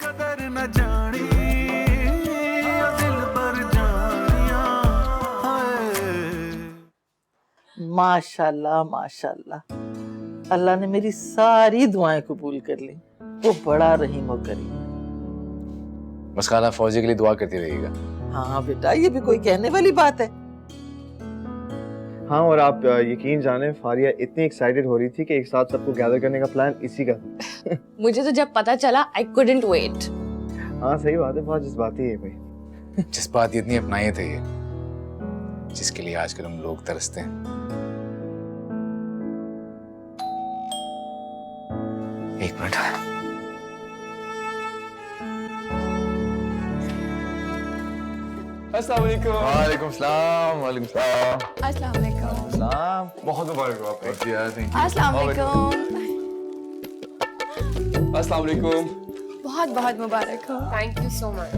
कदर न जानी दिल पर जानिया माशाल्लाह माशाल्लाह, अल्लाह ने मेरी सारी दुआएं कबूल कर ली। वो बड़ा रहीम और करीम। बस खाला फौजी के लिए दुआ करती रहिएगा। हाँ बेटा, ये भी कोई कहने वाली बात है? हाँ, और आप यकीन जाने फारिया इतनी एक्साइटेड हो रही थी कि एक साथ सबको गैदर करने का प्लान इसी का था। मुझे तो जब पता चला आई कुडंट वेट। हाँ सही बात है, बहुत जज्बाती है भाई। जज्बात इतनी अपनाए थे ये, जिसके लिए आजकल हम लोग तरसते हैं। एक मिनट। अस्सलाम वालेकुम। वालेकुम सलाम। वालेकुम सलाम। अस्सलाम वालेकुम। सलाम। बहुत मुबारक हो आपको। अस्सलाम वालेकुम। अस्सलाम वालेकुम। बहुत बहुत मुबारक हो। Thank you so much.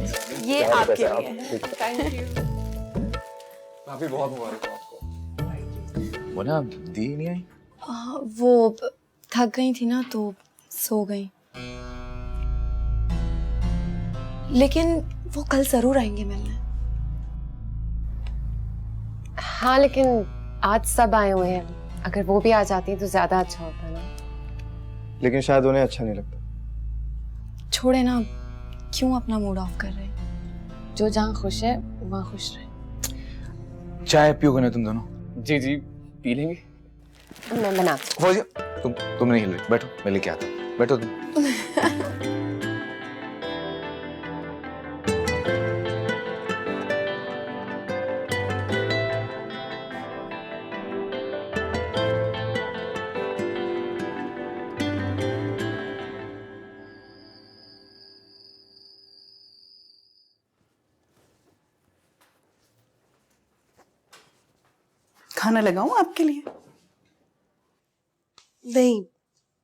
ये आपके लिए है। Thank you. काफी बहुत मुबारक हो आपको। वो ना दी नहीं आई। वो थक गई थी ना तो सो गई, लेकिन वो कल जरूर आएंगे मिलने। हाँ लेकिन आज सब आए हुए हैं, अगर वो भी आ जाती तो ज्यादा अच्छा होता ना। लेकिन शायद उन्हें अच्छा नहीं लगता। छोड़े ना, क्यों अपना मूड ऑफ कर रहे? जो जहाँ खुश है वहाँ खुश रहे। चाय पियोगे ना तुम दोनों? जी जी पी लेंगे। मैं बनाती फौजी तुम नहीं हिल रही, बैठो मैं लेके आता हूँ। बैठो तुम। खाना लगाऊं आपके लिए? नहीं,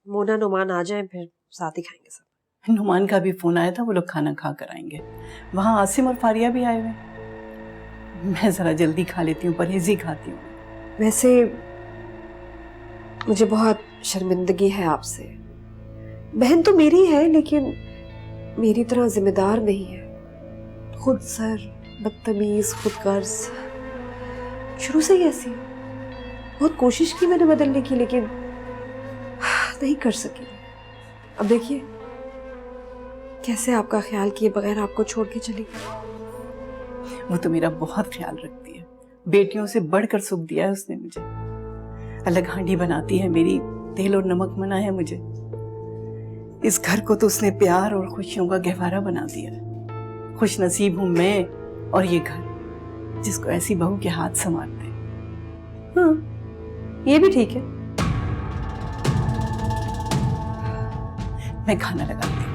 मोना नुमान आ जाए फिर साथ ही खाएंगे सब। नुमान का भी फोन आया था, वो लोग खाना खा कर आएंगे। वहाँ आसिम और फारिया भी आए हुए। मैं जरा जल्दी खा लेती हूँ, परहेज ही खाती हूँ। वैसे मुझे बहुत शर्मिंदगी है आपसे। बहन तो मेरी है लेकिन मेरी तरह जिम्मेदार नहीं है। खुद सर, बदतमीज, खुद गर्ज, शुरू से ही ऐसी हूँ। बहुत कोशिश की मैंने बदलने की लेकिन नहीं कर सकी। अब देखिए कैसे आपका ख्याल किए बगैर आपको छोड़ के चली गई। वो तो मेरा बहुत ख्याल रखती है, बेटियों से बढ़कर सुख दिया है उसने मुझे। अलग हांडी बनाती है मेरी, तेल और नमक मना है मुझे। इस घर को तो उसने प्यार और खुशियों का गहवारा बना दिया है। खुश नसीब हूं मैं और ये घर, जिसको ऐसी बहू के हाथ संभालते हैं। हाँ, ये भी ठीक है। मैं खाना लगाती हूँ।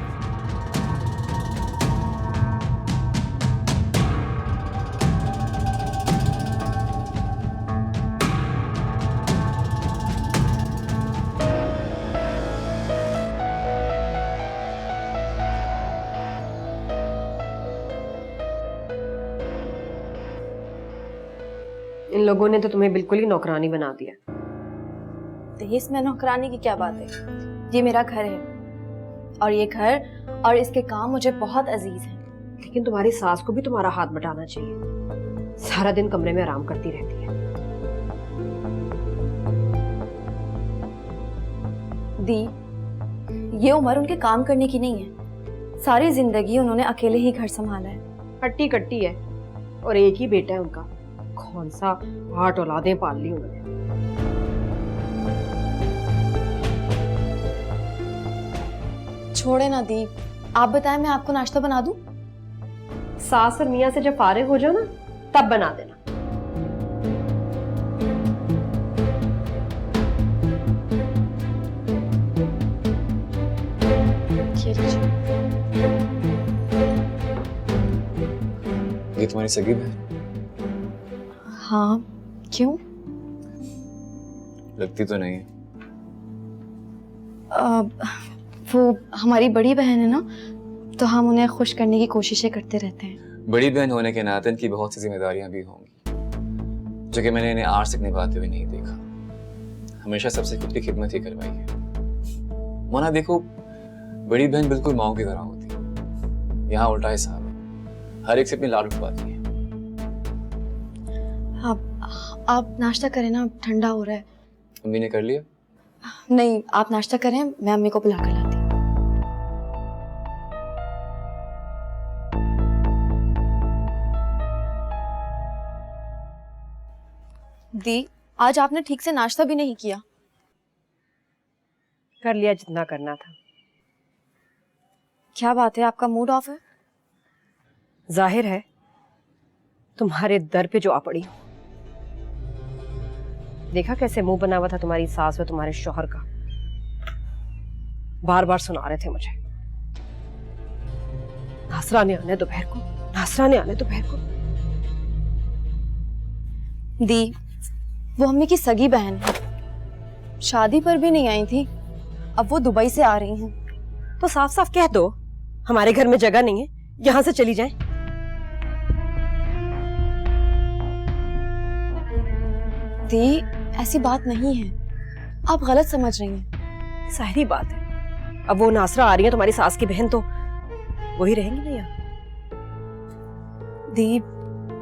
इन लोगों ने तो तुम्हें बिल्कुल ही नौकरानी बना दिया। तो इसमें नौकरानी की क्या बात है? ये मेरा घर है और ये घर और इसके काम मुझे बहुत अजीज हैं। लेकिन तुम्हारी सास को भी तुम्हारा हाथ बटाना चाहिए। सारा दिन कमरे में आराम करती रहती है। दी, ये उम्र उनके काम करने की नहीं है। सारी जिंदगी उन्होंने अकेले ही घर संभाला है। हट्टी कट्टी है और एक ही बेटा है उनका। कौन सा 8 औलादें पाल ली उन्होंने। छोड़े ना दी, आप बताएं मैं आपको नाश्ता बना दूं? सास और मियाँ से जब फारिग हो जाओ ना तब बना देना। ये तुम्हारी सगी बहन? हाँ, क्यों? लगती तो नहीं है। वो हमारी बड़ी बहन है ना, तो हम उन्हें खुश करने की कोशिशें करते रहते हैं। बड़ी बहन होने के नाते इनकी बहुत सी जिम्मेदारियां भी होंगी, जो कि मैंने इन्हें आज तक निभाते हुए नहीं देखा। हमेशा सबसे खुद की खिदमत ही करवाई है। मोना देखो, बड़ी बहन बिल्कुल माँ की तरह होती है। यहाँ उल्टा हिसाब है, हर एक से अपनी लाड उठवाती है। आप नाश्ता करें ना, ठंडा हो रहा है। अम्मी ने कर लिया? नहीं, आप नाश्ता करें, मैं अम्मी को बुला कर लाती हूँ। दी, आज आपने ठीक से नाश्ता भी नहीं किया। कर लिया जितना करना था। क्या बात है, आपका मूड ऑफ है? जाहिर है तुम्हारे दर पे जो आ पड़ी हूं। देखा कैसे मुंह बना हुआ था तुम्हारी सास और तुम्हारे शौहर का, बार बार सुना रहे थे मुझे, नासराने आने दोपहर को, नासराने आने दोपहर को। दी, वो अम्मी की सगी बहन है, शादी पर भी नहीं आई थी, अब वो दुबई से आ रही हैं। तो साफ साफ कह दो हमारे घर में जगह नहीं है, यहां से चली जाएं। दी, ऐसी बात नहीं है, आप गलत समझ रही हैं। सारी बात है, अब वो नासरा आ रही है तुम्हारी सास की बहन, तो वही रहेंगी ना यहाँ। दी,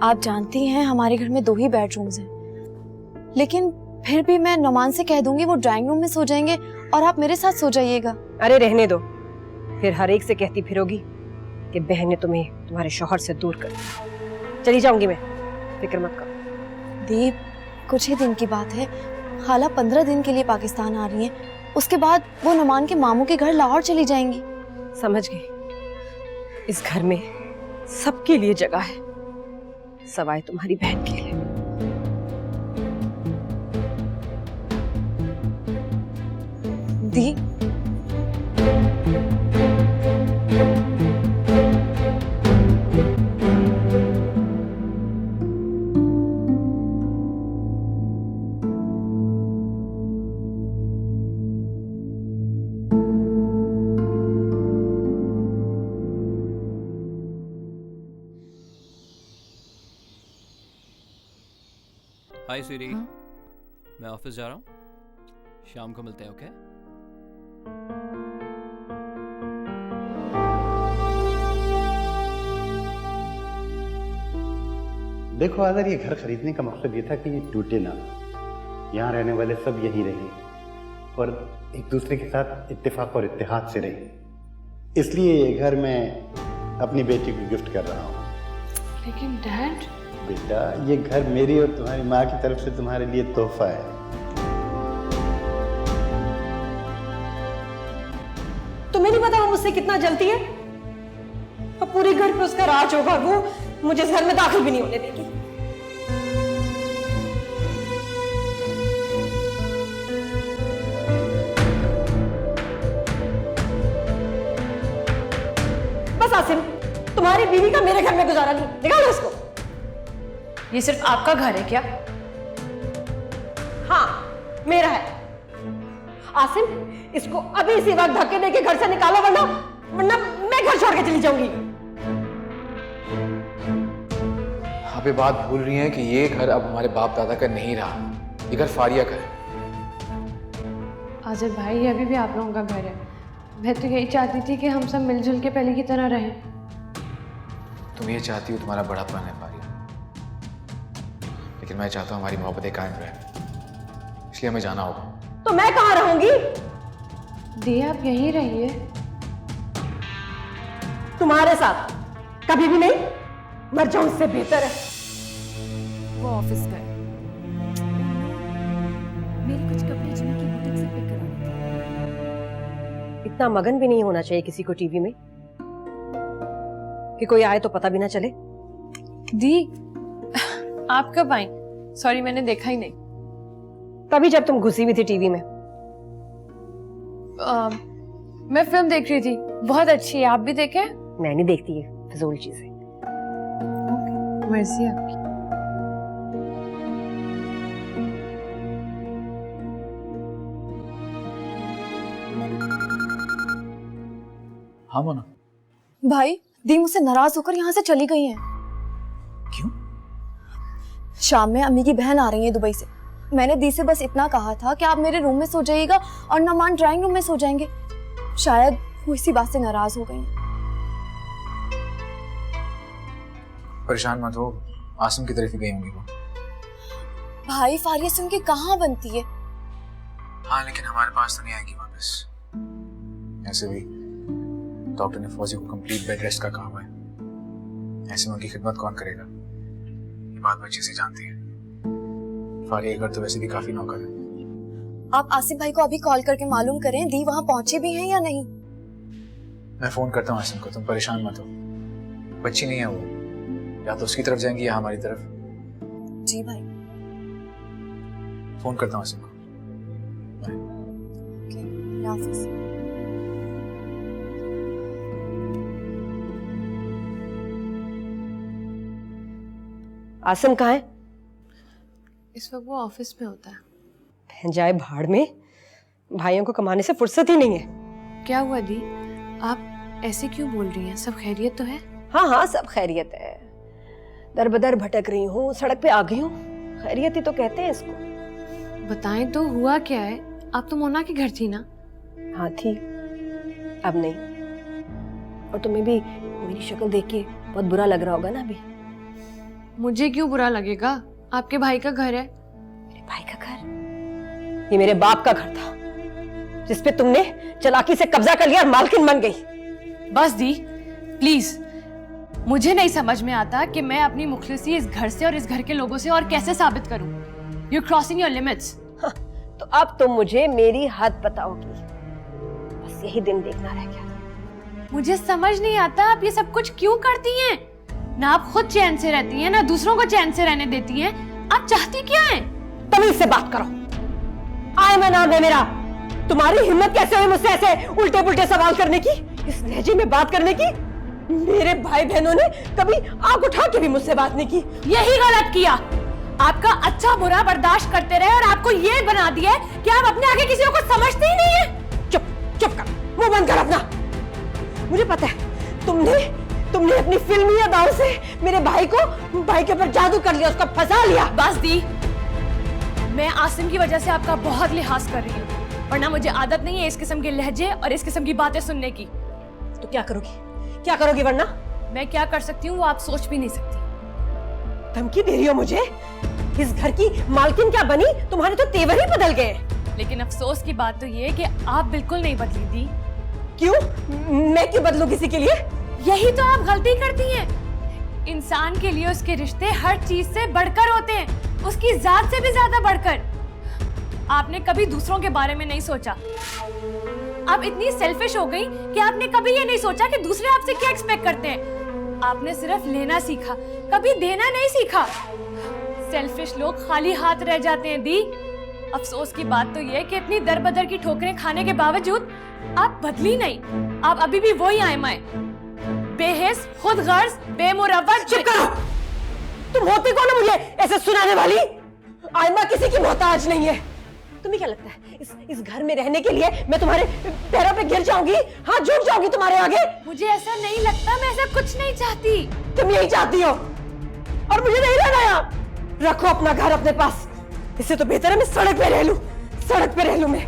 आप जानती हैं हमारे घर में 2 ही बेडरूम्स हैं, लेकिन फिर भी मैं नुमान से कह दूंगी वो ड्राइंग रूम में सो जाएंगे और आप मेरे साथ सो जाइएगा। अरे रहने दो, फिर हर एक से कहती फिरोगी कि बहन ने तुम्हें तुम्हारे शौहर से दूर कर दिया। चली जाऊंगी मैं, फिक्र मत करो। दी, कुछ ही दिन की बात है, खाला 15 दिन के लिए पाकिस्तान आ रही हैं, उसके बाद वो नुमान के मामू के घर लाहौर चली जाएंगी। समझ गई, इस घर में सबके लिए जगह है, सवाए तुम्हारी बहन के लिए। दी, हाय स्वीटी, मैं ऑफिस जा रहा हूँ, शाम को मिलते हैं, ओके? देखो आदर, ये घर खरीदने का मकसद ये था कि ये टूटे ना, यहाँ रहने वाले सब यहीं रहें और एक दूसरे के साथ इत्तेफाक और इत्तेहाद से रहें। इसलिए ये घर मैं अपनी बेटी को गिफ्ट कर रहा हूँ। लेकिन डैड, बेटा, ये घर मेरी और तुम्हारी माँ की तरफ से तुम्हारे लिए तोहफा है। तुम्हें नहीं पता वो मुझसे कितना जलती है? अब पूरे घर पे उसका राज होगा, वो मुझे इस घर में दाखिल भी नहीं होने देगी। बस आसिम, तुम्हारी बीवी का मेरे घर में गुजारा नहीं, निकालो इसको। ये सिर्फ आपका घर है क्या? हाँ, मेरा है। आसिम, इसको अभी इसी वक्त धक्के देके घर से निकालो, वरना मैं घर छोड़ के चली जाऊंगी। आप ये बात भूल रही हैं कि ये घर अब हमारे बाप दादा का नहीं रहा, ये घर फारिया का है। आज़िर भाई, ये अभी भी आप लोगों का घर है। मैं तो यही चाहती थी कि हम सब मिलजुल के पहले की तरह रहें। तुम ये चाहती हो तुम्हारा बड़ापन है फारिया, लेकिन मैं चाहता हूँ हमारी मोहब्बतें कायम रहे, इसलिए हमें जाना होगा। तो मैं कहाँ रहूंगी? दी, आप यहीं रहिए। तुम्हारे साथ कभी भी नहीं, मर जाऊं इससे बेहतर है। वो ऑफिस गए, मेरे कुछ कपड़े जिमी की बुटीक से पिक कराने थे। इतना मगन भी नहीं होना चाहिए किसी को टीवी में कि कोई आए तो पता भी ना चले। दी, आप कब आई? सॉरी, मैंने देखा ही नहीं। तभी जब तुम घुसी हुई थी टीवी में। मैं फिल्म देख रही थी, बहुत अच्छी है, आप भी देखें? मैं नहीं देखती है फिजूल चीजें। मर्जी आपकी। हाँ मोना। भाई, दी मुझसे नाराज होकर यहाँ से चली गई हैं। क्यों? शाम में अम्मी की बहन आ रही है दुबई से। मैंने दी से बस इतना कहा था कि आप मेरे रूम में सो जाइएगा और नुमान ड्राइंग रूम में सो जाएंगे। शायद वो इसी बात से नाराज हो गई। परेशान मत हो, आसिम की तरफ ही गई होंगी वो। भाई फारिया से उनकी कहाँ बनती है? हाँ लेकिन हमारे पास तो नहीं आएगी वापस। ऐसे भी डॉक्टर ने फौजी को कंप्लीट बेड रेस्ट का कहा है। ऐसे में उनकी खिदमत कौन करेगा, ये बात वो अच्छे से जानती है। फारिया घर तो वैसे भी काफी नौकर है। आप आसिफ भाई को अभी कॉल करके मालूम करें दी वहां पहुंचे भी हैं या नहीं। मैं फोन करता हूँ आसिम को, तुम परेशान मत हो। बच्ची नहीं है वो, या तो उसकी तरफ जाएंगी या हमारी तरफ। जी भाई। फोन करता हूँ आसिम को। अल्लाह हाफिज। आसिम कहाँ है? इस वक्त वो ऑफिस में होता है। बहन जाए भाड़ में, भाइयों को कमाने से फुर्सत ही नहीं है। क्या हुआ दी, आप ऐसे क्यों बोल रही हैं? सब खैरियत तो है? हाँ हाँ सब खैरियत है। दर बदर भटक रही हूँ, सड़क पे आ गई हूँ, खैरियत ही तो कहते हैं इसको। बताएं तो हुआ क्या है? आप तो मोना के घर थी ना? हाँ थी, अब नहीं। और तुम्हें भी मेरी शक्ल देख के बहुत बुरा लग रहा होगा ना अभी। मुझे क्यों बुरा लगेगा? आपके भाई का घर है। मेरे भाई का घर? ये मेरे बाप का घर था, जिसपे तुमने चालाकी से कब्जा कर लिया और मालकिन बन गई। बस दी प्लीज, मुझे नहीं समझ में आता कि मैं अपनी मुखलिसी इस घर से और इस घर के लोगों से और कैसे साबित करूं। You're crossing your limits. तो अब तुम मुझे मेरी हद बताओगी, बस यही दिन देखना रह गया था। मुझे समझ नहीं आता आप ये सब कुछ क्यों करती हैं? ना आप खुद चैन से रहती हैं, ना दूसरों को चैन से रहने देती हैं। आप चाहती क्या हैं? तमीज से बात करो। आयमा नाम है मेरा। तुम्हारी हिम्मत कैसे हुई मुझसे ऐसे उल्टे पुल्टे सवाल करने की, इस लहजे में बात करने की? मेरे भाई बहनों ने कभी आंख उठा के भी मुझसे बात नहीं की। यही गलत किया। आपका अच्छा बुरा बर्दाश्त करते रहे और आपको ये बना दिया है कि आप अपने आगे किसी को समझते ही नहीं है। चुप चुप कर, मुंह बंद कर अपना। मुझे पता है तुमने अपनी फिल्मी अदाओं से मेरे भाई के ऊपर जादू कर लिया, उसको फंसा लिया। बस दी, मैं आसिम की वजह से आपका बहुत लिहाज कर रही हूँ, वरना मुझे आदत नहीं है इस किस्म के लहजे और इस किस्म की बातें सुनने की। तो क्या करोगी वरना? मैं क्या कर सकती हूँ वो आप सोच भी नहीं सकती। धमकी दे रही हो मुझे? इस घर की मालकिन क्या बनी, तुम्हारे तो तेवर ही बदल गए। लेकिन अफसोस की बात तो ये है कि आप बिल्कुल नहीं बदली दी। क्यों? मैं क्यों बदलूं किसी के लिए? यही तो आप गलती करती हैं। इंसान के लिए उसके रिश्ते हर चीज से बढ़कर होते हैं, उसकी जात से भी ज्यादा बढ़कर। आपने कभी दूसरों के बारे में नहीं सोचा। आप इतनी सेल्फिश हो गई कि आपने कभी ये नहीं सोचा कि दूसरे आपसे क्या एक्सपेक्ट करते हैं। आपने सिर्फ लेना सीखा, कभी देना नहीं सीखा। सेल्फिश लोग खाली हाथ रह जाते हैं दी। अफसोस की बात तो ये है कि इतनी दरबदर की ठोकरें खाने के बावजूद आप बदली नहीं। आप अभी भी वही आयमा है, बेहिस, खुद गर्ज, बेमुरव्वत। चुप करो। तुम होती कौन हो मुझे ऐसे सुनाने वाली? आयमा किसी की मोहताज नहीं है। तुम्हें क्या लगता है इस घर में रहने के लिए मैं तुम्हारे पैरों पे गिर जाऊंगी, हाथ झुक जाऊंगी तुम्हारे आगे? मुझे ऐसा नहीं लगता, मैं ऐसा कुछ नहीं चाहती। तुम यही चाहती हो और मुझे नहीं रहना यहाँ। रखो अपना घर अपने पास, इससे तो बेहतर है मैं सड़क पे रह लूं मैं।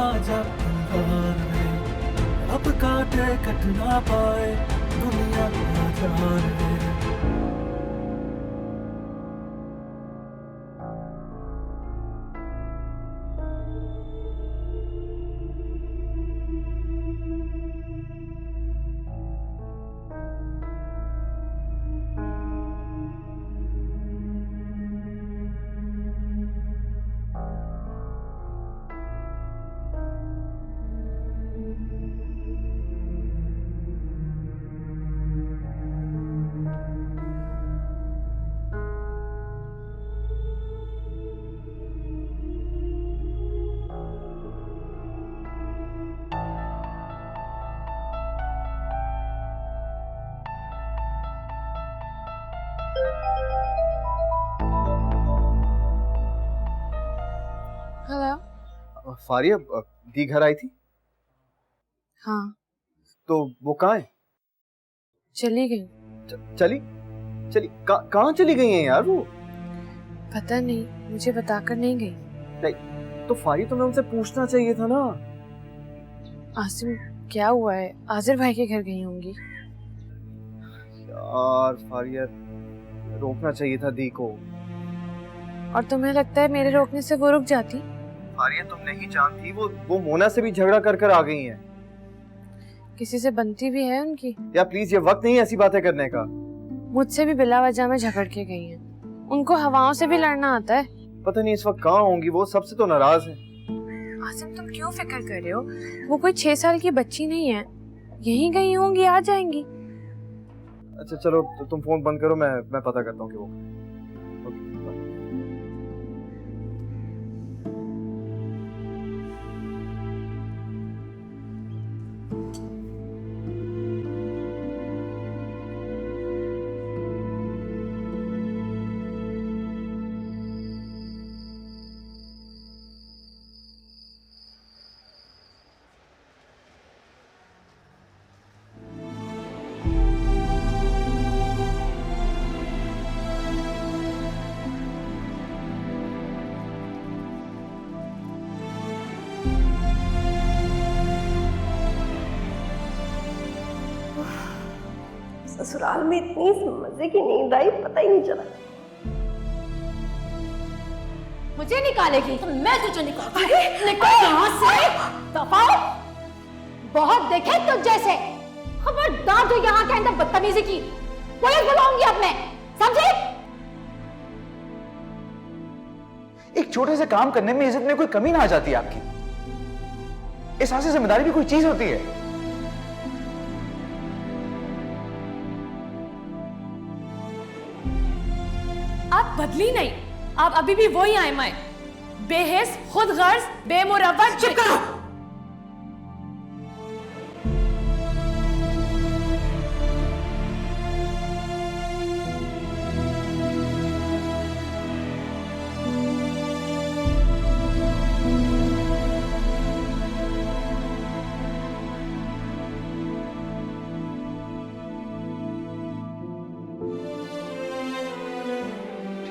आजा अंगार में, अब काटे कट ना पाए दुनिया का जहान में। फारिया दी घर आई थी? हाँ, तो वो कहाँ है? चली गई। चली चली कहाँ चली गई हैं यार वो? पता नहीं, मुझे बताकर नहीं गई। तो फारिया तुम्हें उनसे पूछना चाहिए था ना। आसिम, क्या हुआ है? आजिर भाई के घर गई होंगी। यार फारिया, रोकना चाहिए था दी को। और तुम्हें लगता है मेरे रोकने से वो रुक जाती? फारिया तुम नहीं जानती, वो मोना से भी झगड़ा कर आ गई हैं। किसी से बनती भी है उनकी? या प्लीज, ये वक्त नहीं है ऐसी बातें करने का। मुझसे भी बिला वजह में झगड़ के गई हैं। उनको हवाओं से भी लड़ना आता है। पता नहीं इस वक्त कहाँ होंगी, वो सबसे तो नाराज है। आसिम, तुम क्यों फिक्र कर रहे हो? वो कोई 6 साल की बच्ची नहीं है, यहीं गई होंगी, आ जाएंगी। अच्छा चलो, तो तुम फोन बंद करो, मैं पता करता हूँ कि वो। ससुराल में इतनी मजे की नींद आई, पता ही नहीं चला। मुझे निकालेगी तो मैं तुझे निकालूंगी। निकल यहाँ से, दफा हो। बहुत देखे तुझ जैसे। खबरदार जो यहाँ के अंदर बदतमीजी की, पुलिस बुलाऊंगी अब मैं, समझे? एक छोटे से काम करने में इज्जत में कोई कमी ना आ जाती है आपकी? इस हाथ से जिम्मेदारी भी कोई चीज होती है? आप बदली नहीं, आप अभी भी वही आए मैं, बेहिस, खुदगर्ज, बेमुरव्वत। चुप करो।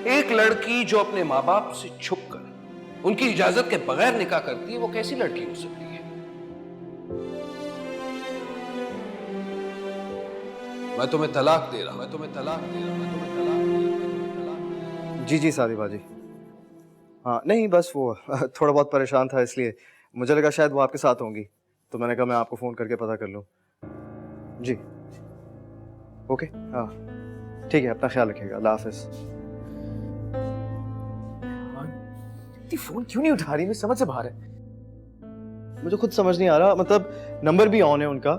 एक लड़की जो अपने माँ बाप से छुपकर उनकी इजाजत के बगैर निकाह करती है, वो कैसी लड़की हो सकती है? मैं तुम्हें तलाक दे रहा हूं, मैं तुम्हें तलाक दे रहा हूं, मैं तुम्हें तलाक दे रहा हूं, मैं तुम्हें तलाक दे रहा हूं। जी सादी बाजी। हाँ नहीं, बस वो थोड़ा बहुत परेशान था, इसलिए मुझे लगा शायद वो आपके साथ होंगी, तो मैंने कहा मैं आपको फ़ोन करके पता कर लूँ। जी ओके, हाँ ठीक है, अपना ख्याल रखिएगा, अल्लाह हाफिज़। फोन क्यों नहीं उठा रही? मैं समझ से बाहर है। मुझे खुद समझ नहीं आ रहा, मतलब नंबर भी ऑन है उनका।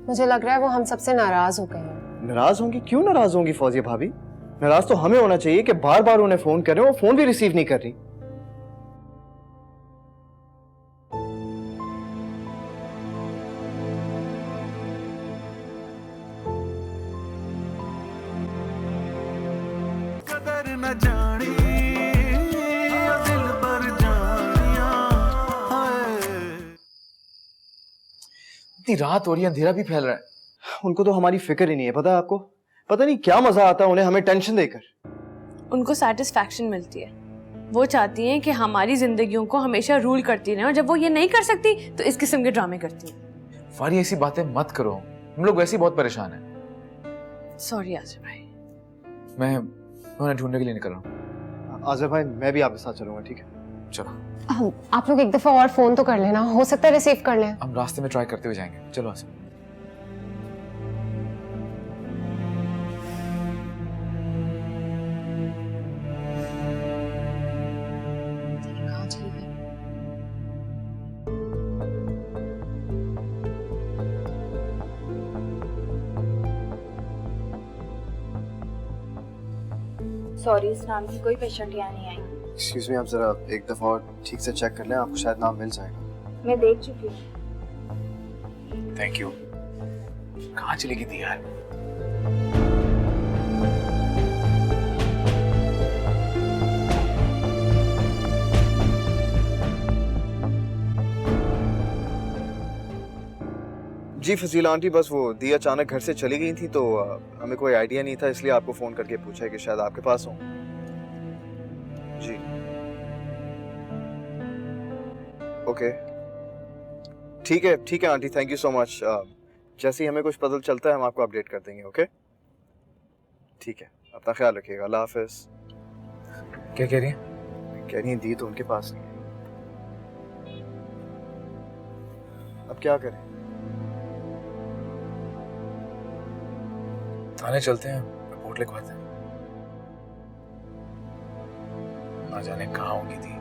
मुझे लग रहा है वो हम सबसे नाराज हो गए हैं। नाराज होंगी? क्यों नाराज होंगी फौजिया भाभी? नाराज तो हमें होना चाहिए कि बार बार उन्हें फोन कर रहे हो, वो फोन भी रिसीव नहीं कर रही। कदर न जानी दिल पर जानिया। इतनी रात हो रही है, अंधेरा भी फैल रहा है। उनको तो हमारी फिक्र ही नहीं है, पता है आपको? पता नहीं क्या मजा आता है उन्हें हमें टेंशन देकर। उनको सेटिस्फैक्शन मिलती है, वो चाहती हैं कि हमारी जिंदगियों को हमेशा रूल करती रहें, और जब वो ये नहीं कर सकती तो इस किस्म के ड्रामे करती हैं। फारिया ऐसी बातें मत करो, हम लोग वैसे ही बहुत परेशान हैं। सॉरी आजिर भाई। मैं उन्हें ढूंढने के लिए निकल रहा हूँ। आज़िर भाई मैं भी आपके साथ चलूंगा, ठीक है? चलो। आप लोग एक दफा और फोन तो कर लेना, हो सकता है रिसीव कर लें। हम रास्ते में ट्राई करते हुए जाएंगे। चलो आसिम। कहाँ चली गई? सॉरी, इस नाम की कोई पेशेंट यहाँ नहीं आई। एक्सक्यूज मी, आप जरा एक दफा और ठीक से चेक कर लें, आपको शायद नाम मिल जाएगा। मैं देख चुकी हूँ। Thank you. कहाँ चली गई थी यार? जी फजीला आंटी, बस वो दी अचानक घर से चली गई थी तो हमें कोई आइडिया नहीं था, इसलिए आपको फ़ोन करके पूछा कि शायद आपके पास हो। जी ओके, ठीक है aunty, thank you so much. जैसे ही हमें कुछ पता चलता है हम आपको अपडेट कर देंगे। ओके ठीक है, अपना ख्याल रखिएगा, अल्लाह हाफिज़। क्या कह रही है? कह रही है दी तो उनके पास नहीं है, अब क्या करें? थाने चलते हैं, रिपोर्ट लिखवाते हैं। ना जाने कहाँ होंगी थी।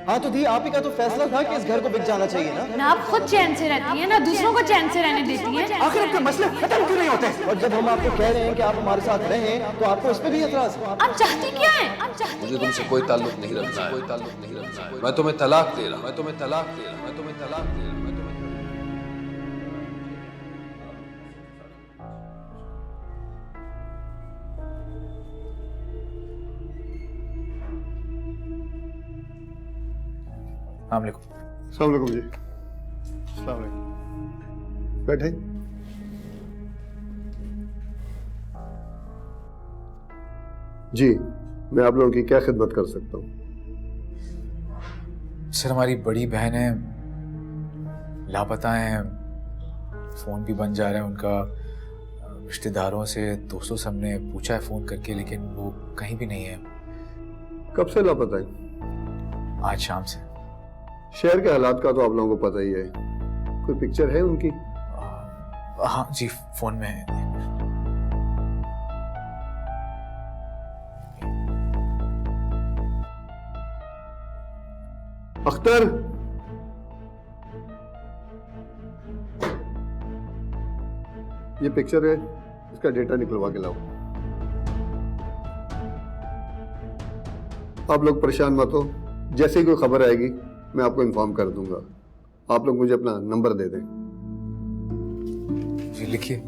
हाँ तो दी, आप ही का तो फैसला था कि इस घर को बिक जाना चाहिए ना। ना आप खुद चैन से रहती है, ना दूसरों को चैन से रहने देती है। आखिर आपके मसले खत्म क्यों नहीं होते? और जब हम आपको कह रहे हैं कि आप हमारे साथ रहें तो आपको इस पे भी एतराज? आप चाहती क्या है? आप चाहती मुझे तुमसे कोई ताल्लुक नहीं रखना है, कोई ताल्लुक नहीं रखना है। मैं तुम्हें तलाक दे रहा हूं, मैं तुम्हें तलाक दे रहा हूं, मैं तुम्हें तलाक दे रहा हूं, मैं तुम्हें अस्सलाम वालेकुम जी। अस्सलाम वालेकुम। बैठे। जी, मैं आप लोगों की क्या खिदमत कर सकता हूँ? सर हमारी बड़ी बहन है, लापता है, फोन भी बन जा रहा है उनका। रिश्तेदारों से, दोस्तों से हमने पूछा है फोन करके, लेकिन वो कहीं भी नहीं है। कब से लापता है? आज शाम से। शहर के हालात का तो आप लोगों को पता ही है। कोई पिक्चर है उनकी? हाँ जी, फोन में है। अख्तर, ये पिक्चर है, इसका डेटा निकलवा के लाओ। आप लोग परेशान मत हो, जैसे ही कोई खबर आएगी मैं आपको इन्फॉर्म कर दूंगा। आप लोग मुझे अपना नंबर दे दें। जी लिखिए।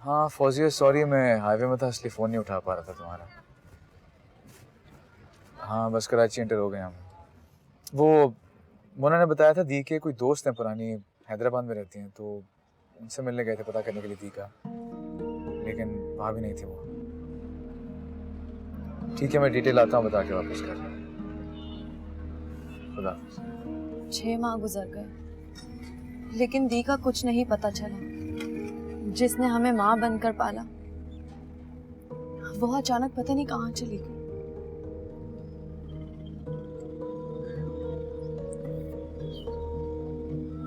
हाँ फौजिया, सॉरी मैं हाईवे में था इसलिए फ़ोन नहीं उठा पा रहा था तुम्हारा। हाँ बस कराची एंटर हो गए हम। वो मोना ने बताया था दी के कोई दोस्त हैं पुरानी, हैदराबाद में रहती हैं, तो उनसे मिलने गए थे पता करने के लिए दी का, लेकिन वहाँ भी नहीं थी वो। ठीक है मैं डिटेल आता हूँ बता के वापस कर। खुदा हाफिज़। 6 माह गुजर गए लेकिन दी का कुछ नहीं पता चला। जिसने हमें माँ बनकर पाला वो अचानक पता नहीं कहाँ चली गई।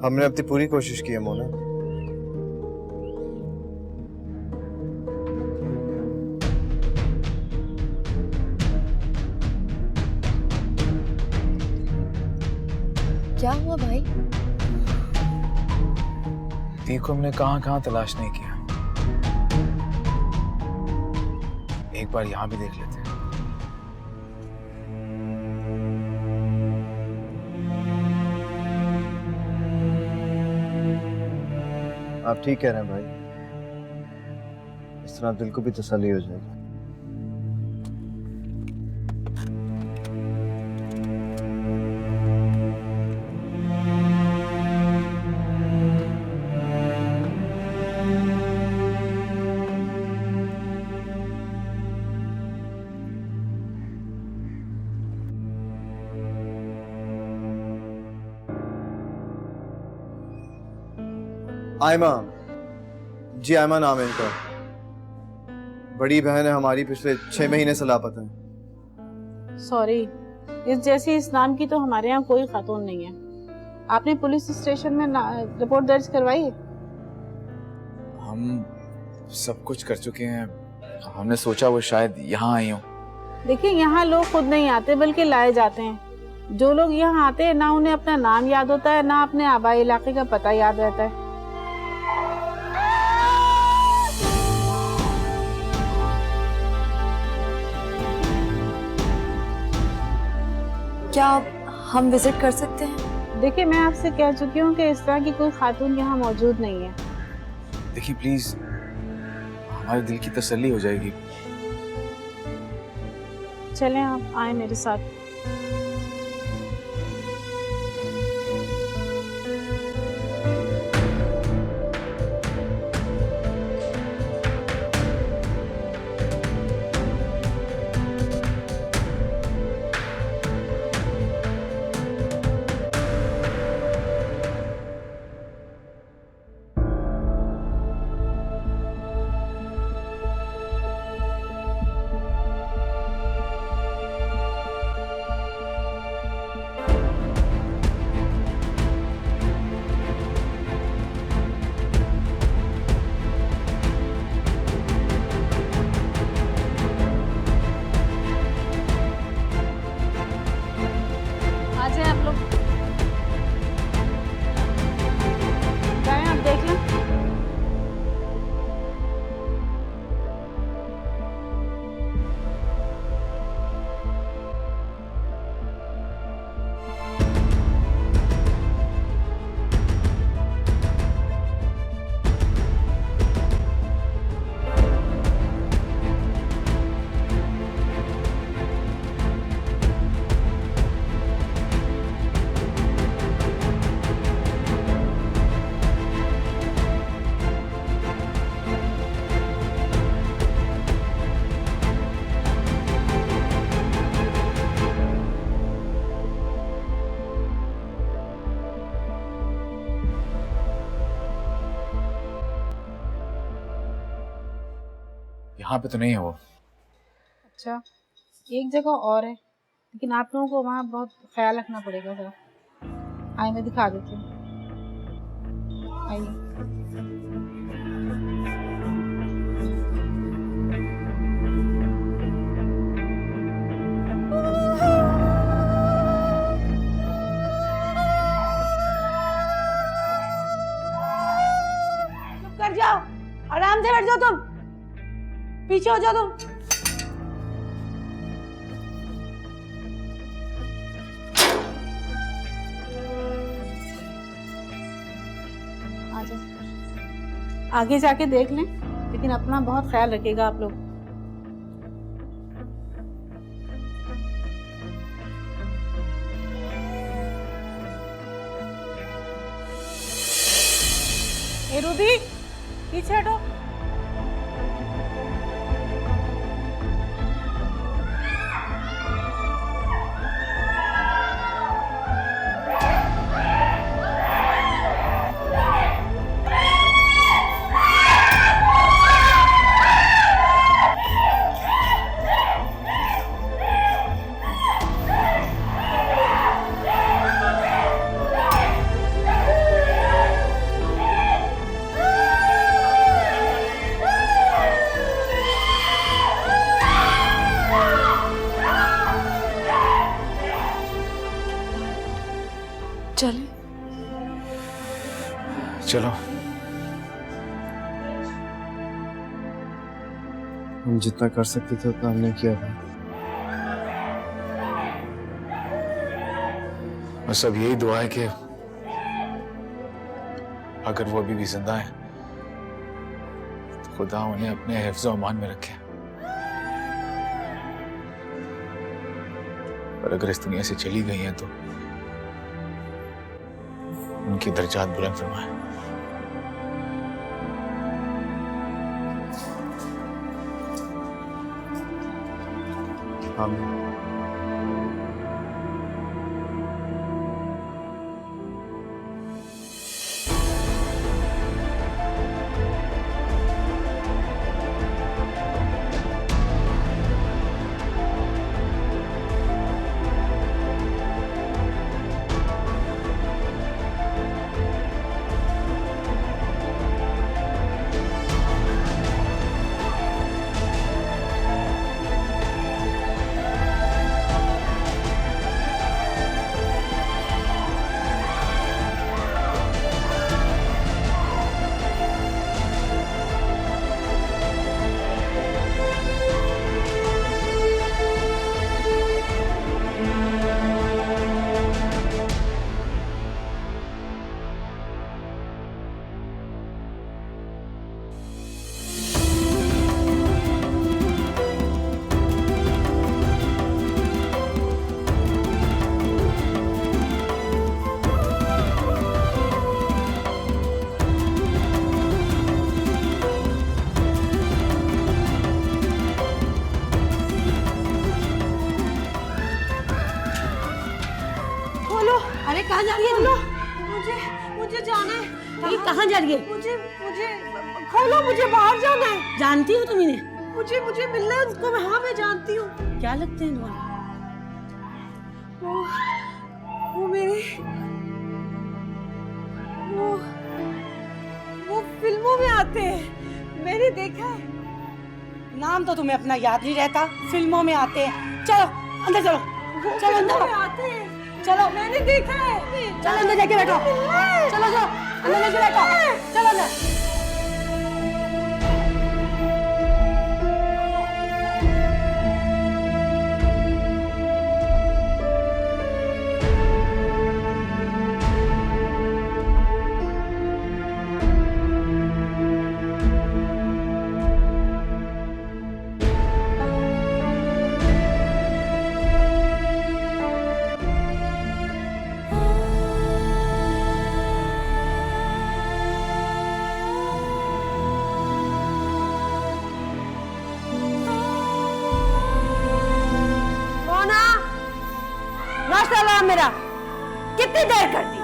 हमने अपनी पूरी कोशिश की है मोना। क्या हुआ भाई? दी को हमने कहाँ तलाश नहीं किया। एक बार यहाँ भी देख लेते हैं। आप ठीक कह रहे हैं भाई, इस तरह दिल को भी तसल्ली हो जाएगी। आयमा, जी आयमा नाम है इनका। बड़ी बहन है हमारी, पिछले 6 महीने से लापता है। सॉरी, इस जैसी इस नाम की तो हमारे यहाँ कोई खातून नहीं है। आपने पुलिस स्टेशन में रिपोर्ट दर्ज करवाई है? हम सब कुछ कर चुके हैं, हमने सोचा वो शायद यहाँ आई हो। देखिए, यहाँ लोग खुद नहीं आते बल्कि लाए जाते हैं। जो लोग यहाँ आते हैं ना उन्हें अपना नाम याद होता है ना अपने आबाई इलाके का पता याद रहता है। क्या हम विजिट कर सकते हैं? देखिए, मैं आपसे कह चुकी हूँ कि इस तरह की कोई खातून यहाँ मौजूद नहीं है। देखिए प्लीज, हमारे दिल की तसल्ली हो जाएगी। चलें, आप आए मेरे साथ। यहाँ पे तो नहीं है वो। अच्छा, एक जगह और है, लेकिन आप लोगों को वहाँ बहुत ख्याल रखना पड़ेगा सर। आइए, मैं दिखा देती हूँ। आइए। चुप कर जाओ, आराम से बैठ जाओ, तुम पीछे हो जाओ तुम। आगे जाके देख लें, लेकिन अपना बहुत ख्याल रखिएगा आप लोग। ए रूबी, पीछे हटो। चले? चलो। हम जितना कर सकते थे उतना हमने किया था। बस अब यही दुआ है कि अगर वो अभी भी जिंदा है तो खुदा उन्हें अपने हिफ्ज़-ओ अमान में रखे, और अगर इस दुनिया से चली गई हैं तो उनकी दर्जात बुलंद फरमाए। आमीन। कहाँ जा रही है? मुझे खोलो, मुझे बाहर जाना है। जानती हो तुम इन्हें? मुझे मिलना है उनको। हाँ मैं जानती हूँ। क्या लगते हैं तुम्हारे? वो मेरे वो फिल्मों में आते हैं, मैंने देखा है। नाम तो तुम्हें अपना याद नहीं रहता, फिल्मों में आते हैं। चलो अंदर चलो, चलो अंदर आते हैं, चलो, मैंने देखा है। चलो अंदर जाके बैठो, चलो चलो अंदर जाके बैठो, चलो अंदर। मेरा कितनी देर कर दी?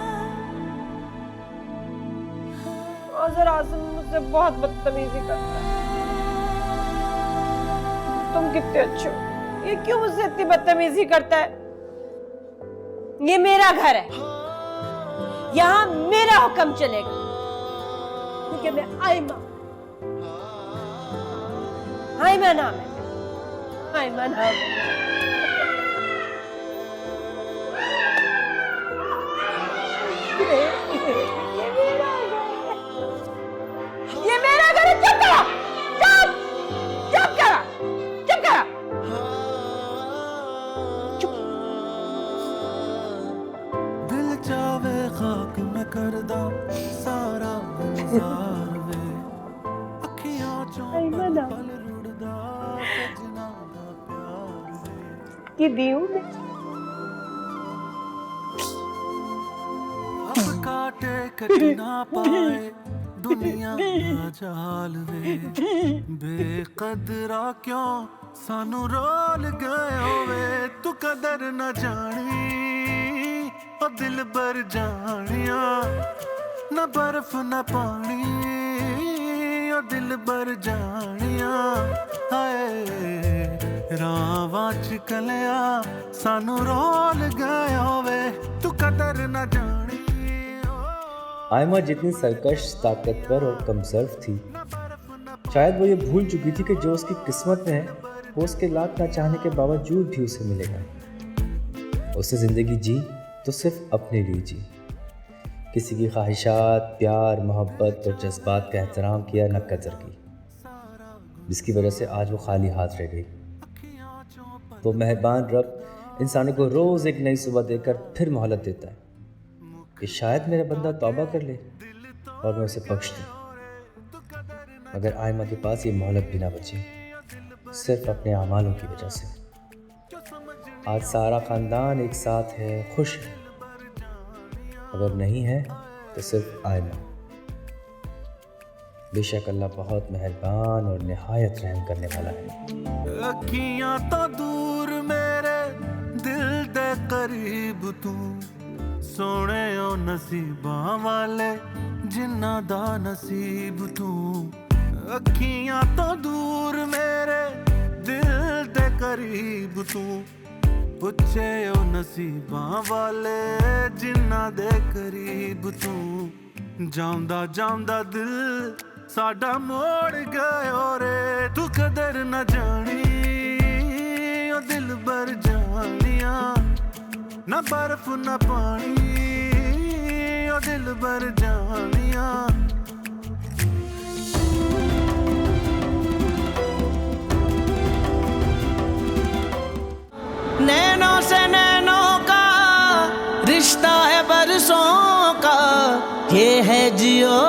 अजर आसिम मुझसे बहुत बदतमीजी करता है। तुम कितने अच्छे हो, ये क्यों मुझसे इतनी बदतमीजी करता है? ये मेरा घर है, यहाँ मेरा हुक्म चलेगा, क्योंकि मैं आयमा नाम है, आयमा नाम है। ये मेरा घर है। चुप करो, चुप करो, चुप करो, चुप। दिल चावे खाक में करदा सारा गुजार वे, अखियां चों पल पल रुड़दा सजना दा प्यार वे। की दी हूं मैं। अब काटे कट ना पाए दुनिया दा जाल वे, बेकदरा क्यों सानू रोल गए होवे, तू कदर न जानी ओ दिल बर जानिया, न बर्फ न पानी ओ दिल बर जानिया। हाय रावां च कलिया सानू रोल गए होवे, तू कदर न जानी। आयमा जितनी सरकश, ताकतवर और कमजोर थी, शायद वो ये भूल चुकी थी कि जो उसकी किस्मत में है वो उसके लाख ना चाहने के बावजूद भी उसे मिलेगा। उसने ज़िंदगी जी तो सिर्फ अपने लिए जी, किसी की ख्वाहिशात, प्यार, मोहब्बत और जज्बात का एहतराम किया, न कदर की, जिसकी वजह से आज वो खाली हाथ रह गई। वो मेहरबान रब इंसानों को रोज़ एक नई सुबह देकर फिर मोहलत देता है कि शायद मेरा बंदा तौबा कर ले और मैं उसे बख्श दूँ। मगर आयमा के पास ये मोहलत भी ना बची, सिर्फ अपने अमालों की वजह से। आज सारा ख़ानदान एक साथ है, खुश है, अगर नहीं है तो सिर्फ आयमा। बेशक अल्लाह बहुत मेहरबान और निहायत रहम करने वाला है। अखियां तो दूर मेरे दिल दे करीब तू, सोने ओ नसीबां वाले जिन्ना दा नसीब तू। अखियां तो दूर मेरे दिल दे करीब तू, पुछे ओ नसीबां वाले जिन्ना दे करीब तू। जांदा जांदा दिल साडा मोड़ गयो रे, तू कदर न जानी ओ दिल बर जानिया, न बर्फ न पानी ओ दिल बर जानिया। नैनों से नैनों का रिश्ता है बरसों का, ये है जियो